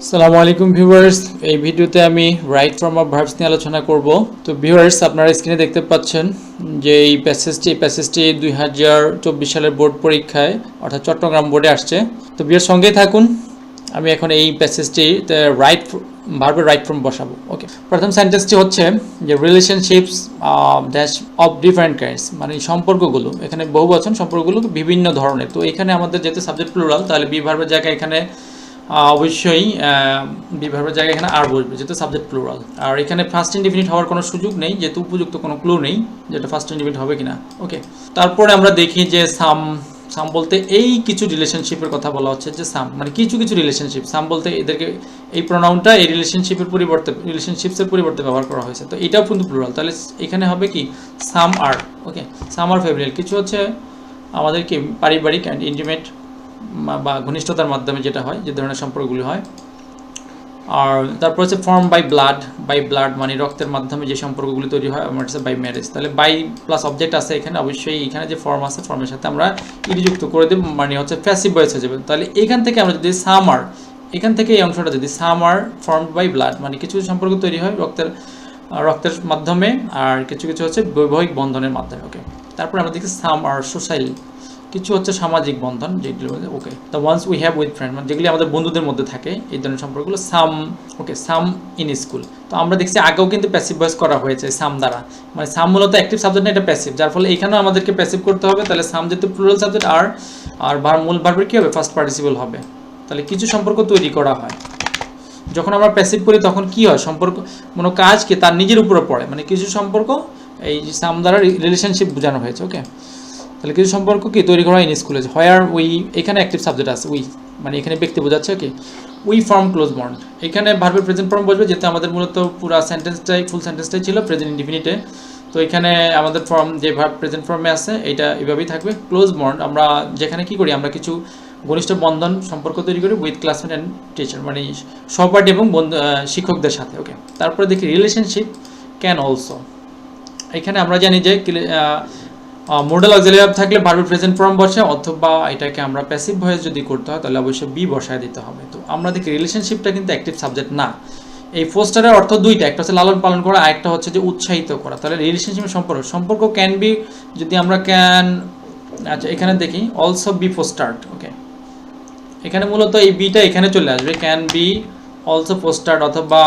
আসসালামু আলাইকুম ভিউয়ার্স, এই ভিডিওতে আমি রাইট ফর্ম অফ ভার্বস নিয়ে আলোচনা করব। তো ভিউয়ার্স, আপনারা স্ক্রিনে দেখতে পাচ্ছেন যে এই প্যাসেজটি 2024 সালের বোর্ড পরীক্ষায় অর্থাৎ চট্টগ্রাম বোর্ডে আসছে। তো ভিউয়ার্স সঙ্গেই থাকুন, আমি এখন এই প্যাসেজটিতে ভার্বের রাইট ফর্ম বসাবো। ওকে, প্রথম সেন্টেন্সটি হচ্ছে যে relationships dash of different kinds, মানে সম্পর্কগুলো, এখানে বহুবচন সম্পর্কগুলো বিভিন্ন ধরনের। তো এখানে আমাদের যেহেতু সাবজেক্ট প্লুরাল, তাহলে বি ভার্বের জায়গায় এখানে অবশ্যই বি ভার্বের জায়গায় এখানে আর বসবে, যেহেতু সাবজেক্ট প্লুরাল। আর এখানে ফার্স্ট ইনডিফিনিট হওয়ার কোনো সুযোগ নেই, যেহেতু উপযুক্ত কোনো ক্লু নেই যেটা ফার্স্ট ইনডিফিনিট হবে কিনা। ওকে, তারপরে আমরা দেখি যে সাম বলতে এই কিছু রিলেশনশিপের কথা বলা হচ্ছে, যে সাম মানে কিছু কিছু রিলেশনশিপ। সাম বলতে এদেরকে এই প্রোনাউনটা এই রিলেশনশিপসের পরিবর্তে ব্যবহার করা হয়েছে, তো এটাও কিন্তু প্লুরাল। তাহলে এখানে হবে কি সাম আর। ওকে, সাম আর ফ্যামিলিয়ার, কিছু হচ্ছে আমাদের কি পারিবারিক অ্যান্ড ইন্টিমেট বা ঘনিষ্ঠতার মাধ্যমে যেটা হয়, যে ধরনের সম্পর্কগুলি হয়। আর তারপর হচ্ছে ফর্ম বাই ব্লাড মানে রক্তের মাধ্যমে যে সম্পর্কগুলি তৈরি হয়, আমার হচ্ছে বাই ম্যারেজ। তাহলে বাই প্লাস অবজেক্ট আছে এখানে, অবশ্যই এখানে যে ফর্ম আছে ফর্মের সাথে আমরা ইডি যুক্ত করে দেব, মানে হচ্ছে প্যাসিভ ভয়েস হয়ে যাবে। তাহলে এখান থেকে আমরা যদি সামার, এখান থেকে এই অংশটা যদি সামার ফর্ম বাই ব্লাড মানে কিছু সম্পর্ক তৈরি হয় রক্তের মাধ্যমে, আর কিছু কিছু হচ্ছে বৈবাহিক বন্ধনের মাধ্যমে। ওকে, তারপর আমরা দেখি সাম আর সোশ্যাল, কিছু হচ্ছে সামাজিক বন্ধন যেগুলো। Okay, the ones we have with friend মানে যেগুলি আমাদের বন্ধুদের মধ্যে থাকে, এই ধরনের সম্পর্কগুলো সাম। ওকে, সাম ইন স্কুল। তো আমরা দেখছি আগেও কিন্তু প্যাসিভ ভয়েস করা হয়েছে সাম দ্বারা, মানে সাম মূলত অ্যাক্টিভ সাবজেক্ট না, এটা প্যাসিভ, যার ফলে এখানেও আমাদেরকে প্যাসিভ করতে হবে। তাহলে সাম যেহেতু প্লুরাল সাবজেক্ট আর মূল ভার্বের কী হবে, ফার্স্ট পার্টিসিপল হবে। তাহলে কিছু সম্পর্ক তৈরি করা হয়। যখন আমরা প্যাসিভ করি তখন কি হয়, সম্পর্ক কোনো কাজকে তার নিজের উপরে পড়ে, মানে কিছু সম্পর্ক এই সাম দ্বারা রিলেশনশিপ বোঝানো হয়েছে। ওকে, তাহলে কিছু সম্পর্ক কি তৈরি করা ইন স্কুলে, হোয়ার উই, এখানে অ্যাক্টিভ সাবজেক্ট আছে উই, মানে এখানে ব্যক্তি বোঝাচ্ছে। ওকে, উই ফর্ম ক্লোজ বন্ড, এখানে ভার্বের প্রেজেন্ট ফর্ম বসবে, যেহেতু আমাদের মূলত পুরো ফুল সেন্টেন্সটাই ছিল প্রেজেন্ট ইনডিফিনিটে। তো এখানে আমাদের ফর্ম যে ভার্ব প্রেজেন্ট ফর্মে আছে এটা এভাবেই থাকবে, ক্লোজ বন্ড। আমরা যেখানে কি করি, আমরা কিছু ঘনিষ্ঠ বন্ধন সম্পর্ক তৈরি করি উইথ ক্লাসমেট অ্যান্ড টিচার, মানে সহপাঠী এবং শিক্ষকদের সাথে। ওকে, তারপরে দেখি রিলেশনশিপ ক্যান অলসো, এখানে আমরা জানি যে মডেল অক্সিলারি ভার্ব থাকলে ভার্বের প্রেজেন্ট ফর্ম বসে, অথবা এটাকে আমরা প্যাসিভ ভয়েস যদি করতে হয় তাহলে অবশ্যই বি বসায় দিতে হবে। তো আমরা দেখি রিলেশনশিপটা কিন্তু অ্যাক্টিভ সাবজেক্ট না। এই ফোস্টারের অর্থ দুইটা, একটা হচ্ছে লালন পালন করা, আর একটা হচ্ছে যে উৎসাহিত করা। তাহলে রিলেশনশিপের সম্পর্ক ক্যান বি, যদি আমরা আচ্ছা এখানে দেখি অলসো বি ফোস্টার্ড। ওকে, এখানে মূলত এই বিটা এখানে চলে আসবে, ক্যান বি অলসো ফোস্টার্ড, অথবা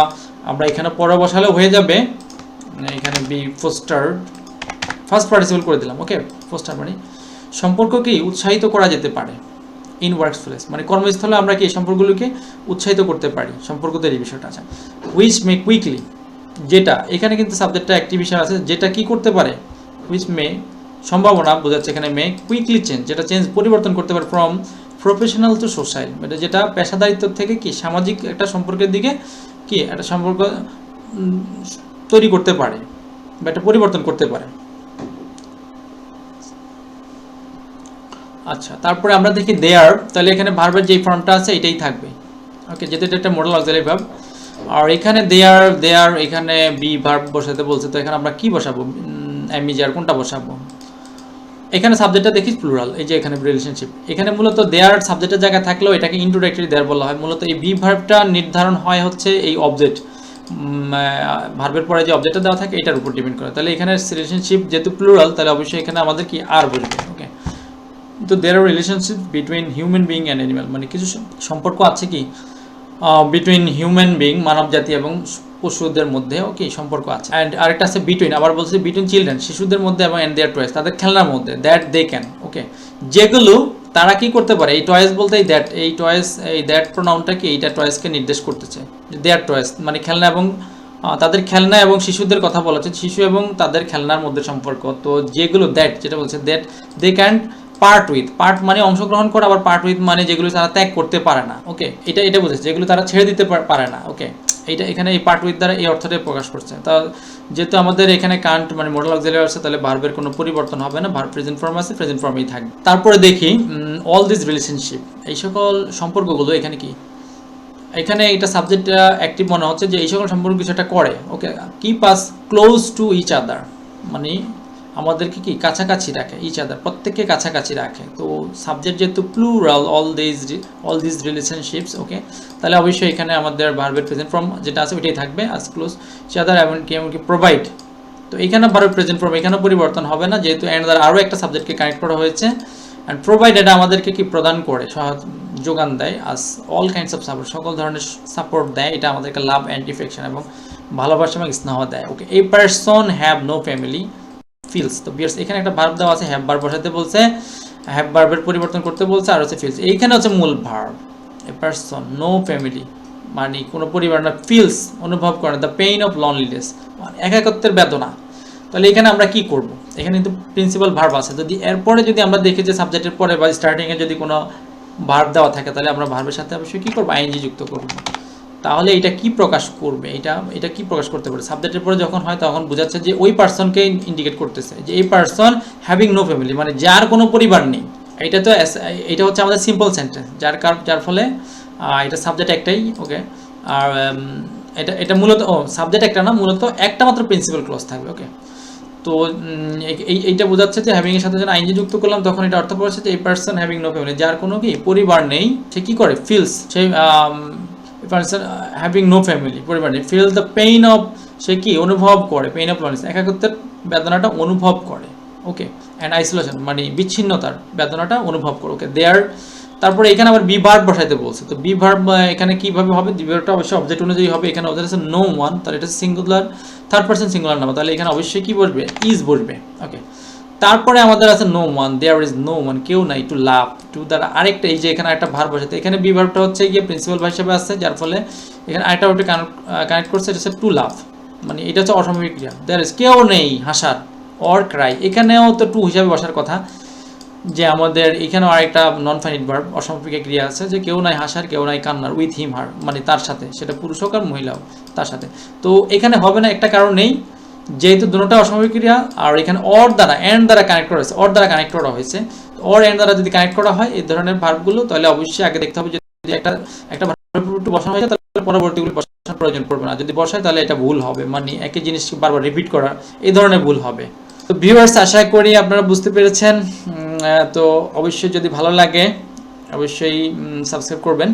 আমরা এখানে পরে বসালেও হয়ে যাবে, এখানে বি ফোস্টার্ড ফার্স্ট পার্টিসিপল করে দিলাম। ওকে, ফোস্টার মানে সম্পর্ককে উৎসাহিত করা যেতে পারে ইন ওয়ার্ক প্লেস, মানে কর্মস্থলে আমরা কি এই সম্পর্কগুলোকে উৎসাহিত করতে পারি, সম্পর্ক তৈরি বিষয়টা আছে। হুইচ মে কুইকলি, যেটা এখানে কিন্তু সাবজেক্টটা একটি বিষয় আছে, যেটা কি করতে পারে, হুইচ মে সম্ভাবনা বোঝাচ্ছে এখানে, মে কুইকলি চেঞ্জ, যেটা পরিবর্তন করতে পারে ফ্রম প্রফেশনাল টু সোশ্যাল, মানে যেটা পেশাদারিত্ব থেকে কি সামাজিক একটা সম্পর্কের দিকে কি একটা সম্পর্ক তৈরি করতে পারে বা একটা পরিবর্তন করতে পারে। আচ্ছা, তারপরে আমরা দেখি দেয়ার, তাহলে এখানে ভার্বের যে ফর্মটা আছে এটাই থাকবে। ওকে, যেহেতু এটা একটা মডেল অক্সিলারি ভার্ব, আর এখানে দেয়ার এখানে বি ভার্ব বসাতে বলছে, তো এখানে আমরা কি বসাবো, অ্যামিজার কোনটা বসাবো। এখানে সাবজেক্টটা দেখি প্লুরাল, এই যে এখানে রিলেশনশিপ, এখানে মূলত দেয়ার সাবজেক্টের জায়গায় থাকলেও এটাকে ইন্ট্রোডাক্টরি দেয়ার বলা হয়। মূলত এই বি ভার্বটা নির্ধারণ হয় হচ্ছে এই অবজেক্ট, ভার্বের পরে যে অবজেক্টটা দেওয়া থাকে এটার উপর ডিপেন্ড করে। তাহলে এখানে রিলেশনশিপ যেহেতু প্লুরাল, তাহলে অবশ্যই এখানে আমাদের কি আর বসবে। ওকে, তো there are relationship between human being and animal, মানে কিছু সম্পর্ক আছে কি বিটুইন হিউম্যান বিং মানব জাতি এবং পশুদের মধ্যে। ওকে, সম্পর্ক আছে। অ্যান্ড আরেকটা আছে বিটুইন, আবার বলছে বিটুইন চিলড্রেন, শিশুদের মধ্যে, এবং অ্যান্ড দেয়ার টয়েস, তাদের খেলনার মধ্যে, দ্যাট দে ক্যান। ওকে, যেগুলো তারা কি করতে পারে, এই টয়েস বলতে এই টয়েস এই দ্যাট প্রোনাউনটা কি এইটা টয়েসকে নির্দেশ করতেছে, দেয়ার টয়েস মানে খেলনা, এবং তাদের খেলনা এবং শিশুদের কথা বলা হচ্ছে, শিশু এবং তাদের খেলনার মধ্যে সম্পর্ক। তো যেগুলো দ্যাট যেটা বলছে that they can part with, part মানে অংশগ্রহণ করা, আবার পার্ট উইথ মানে যেগুলো তারা ত্যাগ করতে পারে না। ওকে, এটা বুঝেছে, যেগুলো তারা ছেড়ে দিতে পারে না। ওকে, এইটা এখানে এই পার্ট উইথ দ্বারা এই অর্থটাই প্রকাশ করছে। তা যেহেতু আমাদের এখানে কান্ট মানে মডেল অক্সিলারি আছে, তাহলে ভার্বের কোনো পরিবর্তন হবে না, ভার্ব প্রেজেন্ট ফর্ম আছে, প্রেজেন্ট ফর্মেই থাকবে। তারপরে দেখি অল দিস রিলেশনশিপ, এই সকল সম্পর্কগুলো এখানে কি, এখানে এটা সাবজেক্টটা অ্যাক্টিভ মনে হচ্ছে, যে এই সকল সম্পর্ক কিছুটা করে। Okay, keep us close to each other, মানে আমাদেরকে কি কাছাকাছি রাখে, ইচ আদার প্রত্যেককে কাছাকাছি রাখে। তো সাবজেক্ট যেহেতু প্লুরাল, অল দিস রিলেশনশিপস, ওকে, তাহলে অবশ্যই এখানে আমাদের ভার্বের প্রেজেন্ট ফর্ম যেটা আছে ওইটাই থাকবে, আস ক্লোজ ইচ আদার, এমনকি প্রোভাইড। তো এখানে ভার্বের প্রেজেন্ট ফর্ম এখানেও পরিবর্তন হবে না, যেহেতু এন্ড দ্বারা আরও একটা সাবজেক্টকে কানেক্ট করা হয়েছে। অ্যান্ড প্রোভাইড এটা আমাদেরকে কি প্রদান করে, যোগান দেয়, us all kinds of support, সকল ধরনের সাপোর্ট দেয়, এটা আমাদেরকে লাভ অ্যান্ড এফেকশন এবং ভালোবাসা এবং স্নেহ দেয়। ওকে, এই person have no family feels. তো বিয়ার্স এখানে একটা ভার্ব দেওয়া আছে, হ্যাভ ভার্ব বসাতে বলছে, হ্যাভ ভার্বের পরিবর্তন করতে বলছে, আর হচ্ছে ফিলস। এইখানে হচ্ছে মূল verb. A person no family মানে কোনো পরিবার না, ফিলস অনুভব করে দ্য পেইন অফ লনলিনেস, মানে একাকিত্বের বেদনা। তাহলে এখানে আমরা কি করব, এখানে কিন্তু প্রিন্সিপাল ভার্ব আছে, যদি এরপরে যদি আমরা দেখি যে সাবজেক্টের পরে বা স্টার্টিংয়ে যদি কোনো ভার্ব দেওয়া থাকে তাহলে আমরা ভার্বের সাথে অবশ্যই কী করবো, আইএনজি যুক্ত করব। তাহলে এটা কি প্রকাশ করবে, এটা কি প্রকাশ করতে পারে, সাবজেক্টের পরে যখন হয় তখন বোঝাচ্ছে যে ওই পার্সনকে ইন্ডিকেট করতেছে যে এই পার্সন হ্যাভিং নো ফ্যামিলি, মানে যার কোনো পরিবার নেই। এটা হচ্ছে আমাদের সিম্পল সেন্টেন্স, যার ফলে এটা সাবজেক্ট একটাই, ওকে। আর এটা মূলত সাবজেক্ট একটা না, মূলত একটা মাত্র প্রিন্সিপাল ক্লজ থাকবে, ওকে। তো এইটা বোঝাচ্ছে যে হ্যাভিং এর সাথে যখন আইনজি যুক্ত করলাম তখন এটা অর্থ পড়ছে যে এই পার্সন হ্যাভিং নো ফ্যামিলি, যার কোনো কি পরিবার নেই, সে কি করে, ফিলস, সেই পার্সন হ্যাভিং নো ফ্যামিলি, পরিবার নেই, ফিল দ্য পেইন অফ, সে কি অনুভব করে, পেইন অফ লনলিনেস, একাকিত্বের বেদনাটা অনুভব করে, ওকে। অ্যান্ড আইসোলেশন মানে বিচ্ছিন্নতার বেদনাটা অনুভব করে, ওকে। দেয়ার, তারপরে এখানে আবার বি ভার্ব বসাইতে বলছে। তো বি ভার্ব এখানে কিভাবে হবে, বি ভার্বটা অবশ্যই অবজেক্ট অনুযায়ী হবে। এখানে অবজেক্ট আছে নো ওয়ান, তাহলে এটা singular, third person singular number, তাহলে এখানে অবশ্যই কি বসবে, ইজ বসবে, ওকে। তারপরে আমাদের আছে no one, there is no one, কেউ নাই, টু লাভ, টু দ্বারা আরেকটা, এই যে এখানে একটা ভার্ব বসাতে, এখানে বি ভার্বটা হচ্ছে গিয়ে প্রিন্সিপাল ভার্ব হিসেবে আসছে, যার ফলে এখানে আরেকটা ভার্বটা কানেক্ট করছে, এটা হচ্ছে টু লাভ, মানে এটা হচ্ছে অসাময়িক ক্রিয়া। দেয়ার ইজ কেউ নেই হাসার, অর ক্রাই, এখানেও তো টু হিসাবে বসার কথা, যে আমাদের এখানেও আরেকটা নন ফাইনিট ভার্ব অসমাপিক ক্রিয়া আছে, যে কেউ নাই হাসার, কেউ নাই কান্নার, উইথ হিম হার, মানে তার সাথে, সেটা পুরুষ হোক আর মহিলা হোক তার সাথে। তো এখানে হবে না, একটা কারণ নেই, যেহেতু দুটোটা অসমাপিক ক্রিয়া, আর এখানে অর দ্বারা, এন্ড দ্বারা কানেক্ট করা হয়েছে, অর দ্বারা কানেক্ট করা হয়েছে। অর এন্ড দ্বারা যদি কানেক্ট করা হয় এই ধরনের ভার্বগুলো, তাহলে অবশ্যই আগে দেখতে হবে যদি একটা ভার্ব বসানো হয়েছে তাহলে পরবর্তীগুলো বসানোর প্রয়োজন পড়বে না, যদি বসায় তাহলে এটা ভুল হবে, মানে একই জিনিস বারবার রিপিট করা, এই ধরনের ভুল হবে। তো ভিউয়ার্স আশা করি আপনারা বুঝতে পেরেছেন। তো অবশ্যই যদি ভালো লাগে অবশ্যই সাবস্ক্রাইব করবেন।